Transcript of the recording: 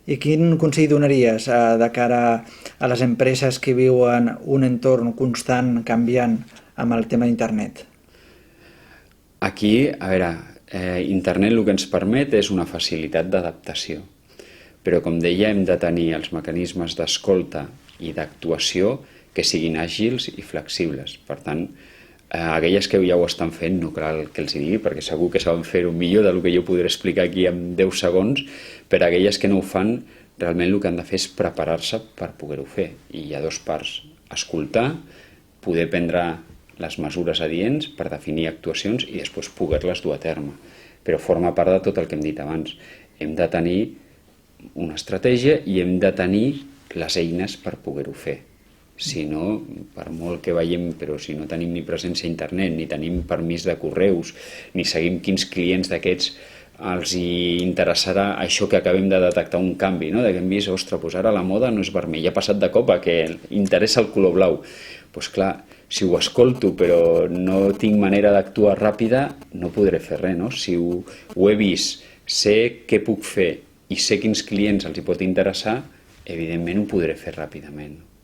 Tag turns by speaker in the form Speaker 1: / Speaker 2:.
Speaker 1: I quin consell donaries de cara a les empreses que viuen un entorn constant canviant amb el tema d'internet?
Speaker 2: Aquí, a veure, internet el que ens permet és una facilitat d'adaptació, però com deia hem de tenir els mecanismes d'escolta i d'actuació que siguin àgils i flexibles. Per tant, aquelles que ja ho estan fent no cal que els digui, perquè segur que saben fer-ho millor del que jo podré explicar aquí en 10 segons, però aquelles que no ho fan, realment el que han de fer és preparar-se per poder-ho fer. I hi ha dues parts: escoltar, poder prendre les mesures adients per definir actuacions i després poder-les dur a terme. Però forma part de tot el que hem dit abans. Hem de tenir una estratègia i hem de tenir les eines per poder-ho fer. Si no, per molt que veiem, però si no tenim ni presència a internet, ni tenim permís de correus, ni seguim quins clients d'aquests els hi interessarà això que acabem de detectar un canvi, no? Que hem vist, ostres, doncs ara la moda no és vermell, ha passat de cop a que interessa el color blau. Doncs clar, si ho escolto però no tinc manera d'actuar ràpida, no podré fer res, no? Si ho he vist, sé què puc fer i sé quins clients els hi pot interessar, evidentment ho podré fer ràpidament.